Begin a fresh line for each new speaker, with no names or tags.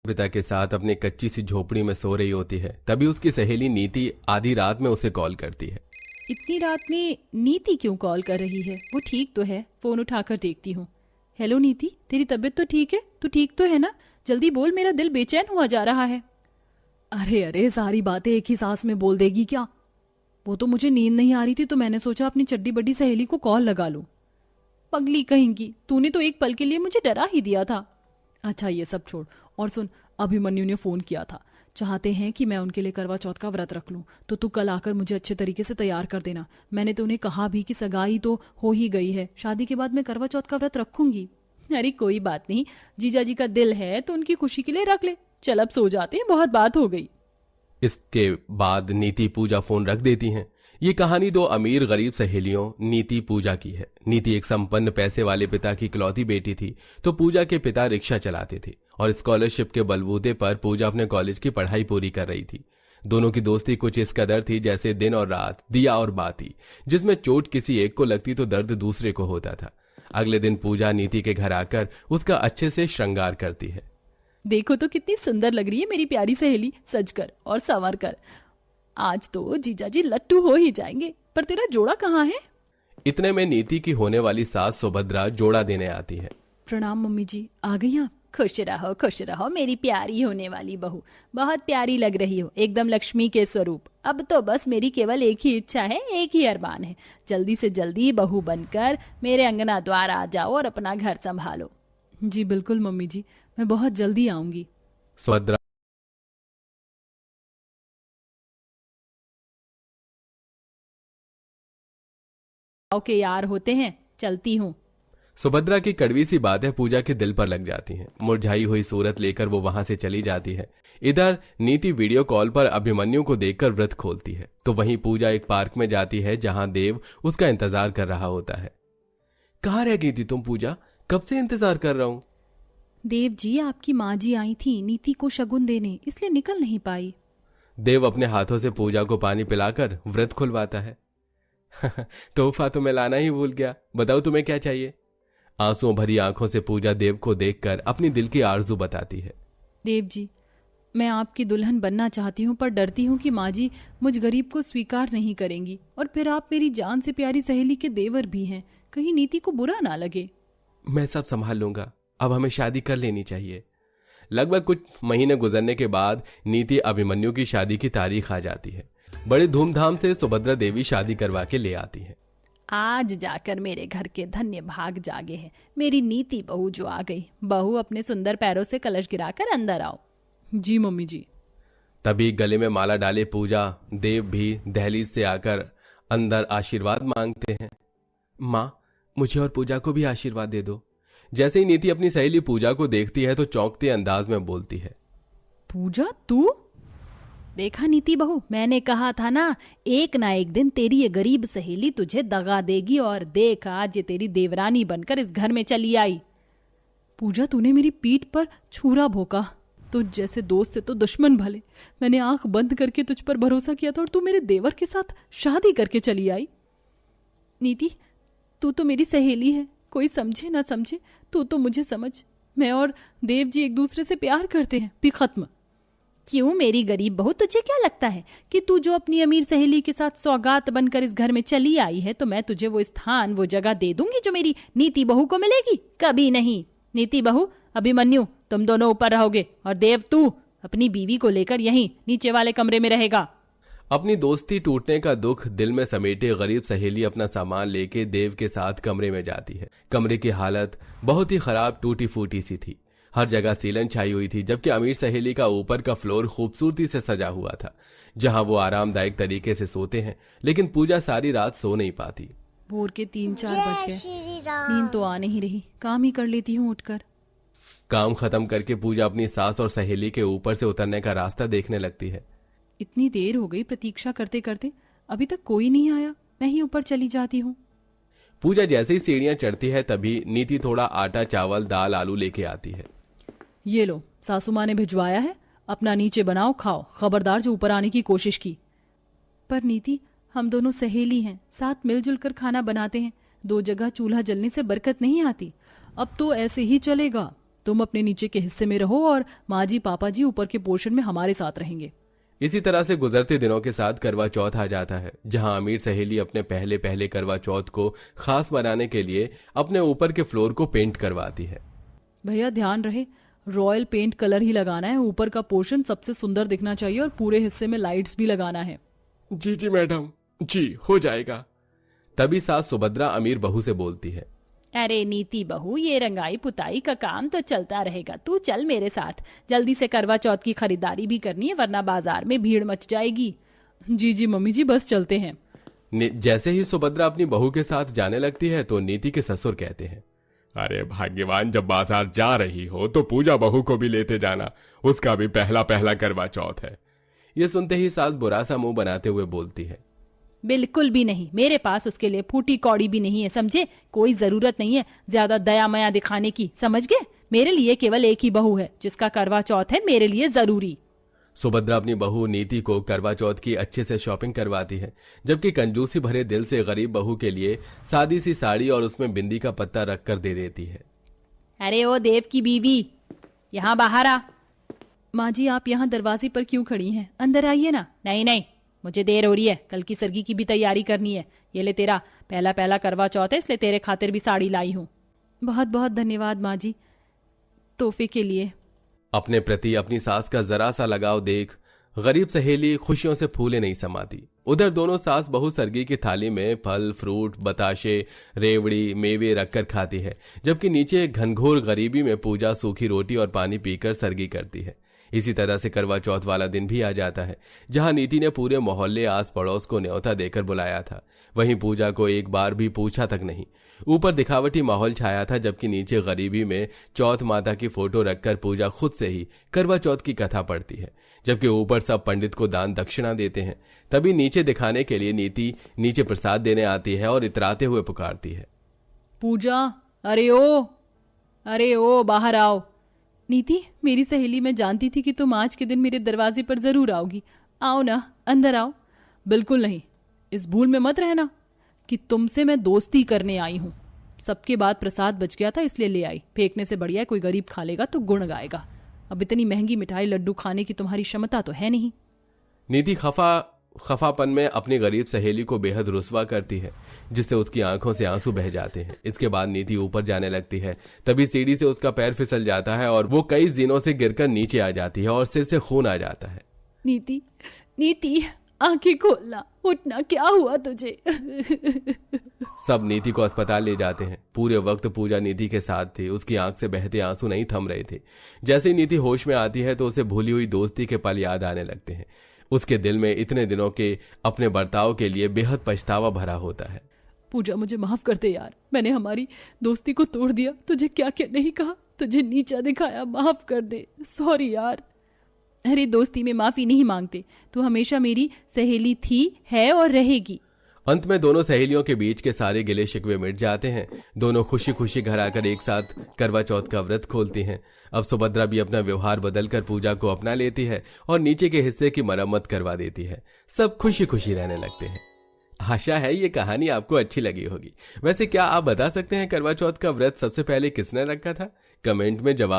पिता के साथ अपनी कच्ची सी झोपड़ी में सो रही होती है, तभी उसकी सहेली नीति आधी रात में उसे कॉल करती है।
इतनी रात में नीति क्यों कॉल कर रही है? वो ठीक तो है? फोन उठाकर देखती हूँ। हेलो नीति, तेरी तबीयत तो ठीक है? तू ठीक तो है ना? जल्दी बोल, मेरा दिल बेचैन हुआ जा रहा है। अरे अरे, सारी बातें एक ही सांस में बोल देगी क्या? वो तो मुझे नींद नहीं आ रही थी तो मैंने सोचा अपनी चड्डी बड्डी सहेली को कॉल लगा लूं। पगली कहेंगी, तूने तो एक पल के लिए मुझे डरा ही दिया था। अच्छा ये सब छोड़ और सुन, अभिमन्यु ने फोन किया था, चाहते हैं कि मैं उनके लिए करवा चौथ का व्रत रख लूं, तो तू कल आकर मुझे अच्छे तरीके से तैयार कर देना। मैंने तो उन्हें कहा भी कि सगाई तो हो ही गई है, शादी के बाद मैं करवा चौथ का व्रत रखूंगी। अरे कोई बात नहीं, जीजा जी का दिल है तो उनकी खुशी के लिए रख ले। चल अब सो जाते हैं, बहुत बात हो गई।
इसके बाद नीति पूजा फोन रख देती हैं। ये कहानी दो अमीर गरीब सहेलियों नीति पूजा की है। नीति एक संपन्न पैसे वाले पिता की इकलौती बेटी थी, तो पूजा के पिता रिक्शा चलाते थे और स्कॉलरशिप के बलबूते पर पूजा अपने कॉलेज की पढ़ाई पूरी कर रही थी। दोनों की दोस्ती कुछ इस कदर थी जैसे दिन और रात, दिया और बाती, जिसमें चोट किसी एक को लगती तो दर्द दूसरे को होता था। अगले दिन पूजा नीति के घर आकर उसका अच्छे से श्रृंगार करती है।
देखो तो कितनी सुंदर लग रही है मेरी प्यारी सहेली, सजकर और संवर कर। आज तो जीजाजी लट्टू हो ही जाएंगे। पर तेरा जोड़ा कहाँ है?
इतने में नीति की होने वाली सास सुभद्रा जोड़ा देने आती है।
प्रणाम मम्मी जी, आ गई आप? खुश रहो मेरी प्यारी होने वाली बहू, बहुत प्यारी लग रही हो, एकदम लक्ष्मी के स्वरूप। अब तो बस मेरी केवल एक ही इच्छा है, एक ही अरमान है, जल्दी से जल्दी बहू बनकर मेरे अंगना द्वार आ जाओ और अपना घर संभालो। जी बिल्कुल मम्मी जी, मैं बहुत जल्दी आऊंगी।
सुभद्रा
के यार होते हैं, चलती हूँ।
सुभद्रा की कड़वी सी बातें पूजा के दिल पर लग जाती हैं। मुरझाई हुई सूरत लेकर वो वहां से चली जाती है। इधर नीति वीडियो कॉल पर अभिमन्यु को देखकर व्रत खोलती है, तो वहीं पूजा एक पार्क में जाती है जहां देव उसका इंतजार कर रहा होता है। कहाँ रह गई थी तुम पूजा? कब से इंतजार कर रहा हूं।
देव जी, आपकी माँ जी आई थी नीति को शगुन देने, इसलिए निकल नहीं पाई।
देव अपने हाथों से पूजा को पानी पिलाकर व्रत खुलवाता है। तोहफा तो मैं लाना ही भूल गया, बताओ तुम्हें क्या चाहिए? आंसुओं भरी आंखों से पूजा देव को देखकर अपनी दिल की आरजू बताती है।
देव जी, मैं आपकी दुल्हन बनना चाहती हूँ, पर डरती हूँ कि माँ जी मुझ गरीब को स्वीकार नहीं करेंगी, और फिर आप मेरी जान से प्यारी सहेली के देवर भी हैं, कहीं नीति को बुरा ना लगे।
मैं सब संभाल लूंगा, अब हमें शादी कर लेनी चाहिए। लगभग कुछ महीने गुजरने के बाद नीति अभिमन्यु की शादी की तारीख आ जाती है। बड़े धूमधाम से सुभद्रा देवी शादी करवा के ले आती है।
आज जाकर मेरे घर के धन्य भाग जागे हैं, मेरी नीति बहू जो आ गई। बहू अपने सुंदर पैरों से कलश गिराकर अंदर आओ। जी मम्मी जी।
तभी गले में माला डाले पूजा देव भी दहलीज से आकर अंदर आशीर्वाद मांगते हैं। माँ, मुझे और पूजा को भी आशीर्वाद दे दो। जैसे ही नीति अपनी सहेली पूजा को देखती है तो चौंकते अंदाज में बोलती है।
पूजा, तू? देखा नीति बहू, मैंने कहा था ना, एक ना एक दिन तेरी ये गरीब सहेली तुझे दगा देगी, और देख आज ये तेरी देवरानी बनकर इस घर में चली आई। पूजा, तूने मेरी पीठ पर छुरा भोंका। तुझ जैसे दोस्त से तो दुश्मन भले। मैंने आंख बंद करके तुझ पर भरोसा किया था, और तू मेरे देवर के साथ शादी करके चली आई। नीति, तू तो मेरी सहेली है, कोई समझे ना समझे, तू तो मुझे समझ। मैं और देव जी एक दूसरे से प्यार करते हैं, ती खत्म। क्यों मेरी गरीब बहू, तुझे क्या लगता है कि तू जो अपनी अमीर सहेली के साथ सौगात बनकर इस घर में चली आई है, तो मैं तुझे वो स्थान, वो जगह दे दूंगी जो मेरी नीति बहू को मिलेगी? कभी नहीं। नीति बहू, अभिमन्यु, तुम दोनों ऊपर रहोगे, और देव तू अपनी बीवी को लेकर यहीं नीचे वाले कमरे में रहेगा।
अपनी दोस्ती टूटने का दुख दिल में समेटे गरीब सहेली अपना सामान लेके देव के साथ कमरे में जाती है। कमरे की हालत बहुत ही खराब, टूटी फूटी सी थी। हर जगह सीलन छाई हुई थी, जबकि अमीर सहेली का ऊपर का फ्लोर खूबसूरती से सजा हुआ था, जहां वो आरामदायक तरीके से सोते हैं। लेकिन पूजा सारी रात सो नहीं पाती।
भोर के 3-4 बज गए, नींद तो आ नहीं रही, काम ही कर लेती हूँ उठकर।
काम खत्म करके पूजा अपनी सास और सहेली के ऊपर से उतरने का रास्ता देखने लगती है।
इतनी देर हो गई प्रतीक्षा करते करते, अभी तक कोई नहीं आया, मैं ही ऊपर चली जाती हूँ।
पूजा जैसे ही सीढ़ियां चढ़ती है तभी नीति थोड़ा आटा, चावल, दाल, आलू लेके आती है।
ये लो, सासू माँ ने भिजवाया है, अपना नीचे बनाओ, खाओ, खबरदार जो ऊपर आने की कोशिश की। पर नीति, हम दोनों सहेली हैं, साथ मिलजुल कर खाना बनाते हैं, दो जगह चूल्हा जलने से बरकत नहीं आती। अब तो ऐसे ही चलेगा? तुम अपने नीचे के हिस्से में रहो और माँ जी पापा जी ऊपर के पोर्शन में हमारे साथ रहेंगे।
इसी तरह से गुजरते दिनों के साथ करवा चौथ आ जाता है, जहां अमीर सहेली अपने पहले पहले करवा चौथ को खास बनाने के लिए अपने ऊपर के फ्लोर को पेंट करवाती है।
भैया ध्यान रहे, रॉयल पेंट कलर ही लगाना है, ऊपर का पोर्शन सबसे सुंदर दिखना चाहिए और पूरे हिस्से में लाइट्स भी लगाना है।
जी जी मैडम, जी हो जाएगा। तभी सास सुभद्रा अमीर बहू से बोलती है,
अरे नीति बहू, ये रंगाई पुताई का काम तो चलता रहेगा, तू चल मेरे साथ, जल्दी से करवा चौथ की खरीदारी भी करनी है वरना बाजार में भीड़ मच जाएगी। जी जी मम्मी जी, बस चलते हैं।
जैसे ही सुभद्रा अपनी बहू के साथ जाने लगती है तो नीति के ससुर कहते हैं, अरे भाग्यवान, जब बाजार जा रही हो तो पूजा बहू को भी लेते जाना, उसका भी पहला पहला करवा चौथ है। ये सुनते ही सास बुरा सा मुंह बनाते हुए बोलती है,
बिल्कुल भी नहीं, मेरे पास उसके लिए फूटी कौड़ी भी नहीं है, समझे? कोई जरूरत नहीं है ज्यादा दया मया दिखाने की, समझ गए? मेरे लिए केवल एक ही बहू है जिसका करवा चौथ है मेरे लिए जरूरी।
सुभद्रा अपनी बहू नीति को करवा चौथ की अच्छे से शॉपिंग करवाती है, जबकि कंजूसी भरे दिल से गरीब बहू के लिए सादी सी साड़ी और उसमें बिंदी का पत्ता रखकर दे देती है।
अरे ओ देव की बीवी, यहाँ बाहर आ। माँ जी आप यहाँ दरवाजे पर क्यों खड़ी हैं? अंदर आइए ना। नहीं नहीं, मुझे देर हो रही है, कल की सरगी की भी तैयारी करनी है। ये ले, तेरा पहला पहला करवा चौथ है, इसलिए तेरे खातिर भी साड़ी लाई हूँ। बहुत बहुत धन्यवाद माँ जी तोहफे के लिए।
अपने प्रति अपनी सास का जरा सा लगाव देख गरीब सहेली खुशियों से फूले नहीं समाती। उधर दोनों सास बहू सरगी की थाली में फल फ्रूट बताशे रेवड़ी मेवे रखकर खाती है, जबकि नीचे घनघोर गरीबी में पूजा सूखी रोटी और पानी पीकर सरगी करती है। इसी तरह से करवा चौथ वाला दिन भी आ जाता है, जहां नीति ने पूरे मोहल्ले आस पड़ोस को न्योता देकर बुलाया था। वहीं पूजा को एक बार भी पूछा तक नहीं। ऊपर दिखावटी माहौल छाया था, जबकि नीचे गरीबी में चौथ माता की फोटो रखकर पूजा खुद से ही करवा चौथ की कथा पढ़ती है, जबकि ऊपर सब पंडित को दान दक्षिणा देते हैं। तभी नीचे दिखाने के लिए नीति नीचे प्रसाद देने आती है और इतराते हुए पुकारती है,
पूजा, अरे ओ बाहर आओ। नीति, मेरी सहेली, मैं जानती थी कि तुम आज के दिन मेरे दरवाजे पर जरूर आओगी। आओ ना, अंदर आओ। बिल्कुल नहीं, इस भूल में मत रहना कि तुमसे मैं दोस्ती करने आई हूँ। सबके बाद प्रसाद बच गया था इसलिए ले आई, फेंकने से बढ़िया कोई गरीब खा लेगा तो गुण गाएगा। अब इतनी महंगी मिठाई लड्डू खाने की तुम्हारी क्षमता तो है नहीं।
नीति खफापन में अपनी गरीब सहेली को बेहद रुस्वा करती है, जिससे उसकी आंखों से आंसू बह जाते हैं। इसके बाद नीति ऊपर जाने लगती है, तभी सीढ़ी से उसका पैर फिसल जाता है और वो कई दिनों से गिरकर नीचे आ जाती है और सिर से खून आ जाता है।
नीति आंखें खोलना, उठना, क्या हुआ तुझे?
सब नीति को अस्पताल ले जाते हैं। पूरे वक्त पूजा नीति के साथ थी, उसकी आंख से बहते आंसू नहीं थम रहे थे। जैसे ही नीति होश में आती है तो उसे भूली हुई दोस्ती के पल याद आने लगते हैं। उसके दिल में इतने दिनों के अपने बर्ताव के लिए बेहद पछतावा भरा होता है।
पूजा, मुझे माफ कर दे यार, मैंने हमारी दोस्ती को तोड़ दिया, तुझे क्या क्या नहीं कहा, तुझे नीचा दिखाया, माफ कर दे, सॉरी यार। अरे दोस्ती में माफी नहीं मांगते, तू हमेशा मेरी सहेली थी, है और रहेगी।
अंत में दोनों सहेलियों के बीच के सारे गिले शिकवे मिट जाते हैं। दोनों खुशी खुशी घर आकर एक साथ करवा चौथ का व्रत खोलती हैं। अब सुभद्रा भी अपना व्यवहार बदलकर पूजा को अपना लेती है और नीचे के हिस्से की मरम्मत करवा देती है। सब खुशी खुशी रहने लगते हैं। आशा है ये कहानी आपको अच्छी लगी होगी। वैसे क्या आप बता सकते हैं करवा चौथ का व्रत सबसे पहले किसने रखा था? कमेंट में जवाब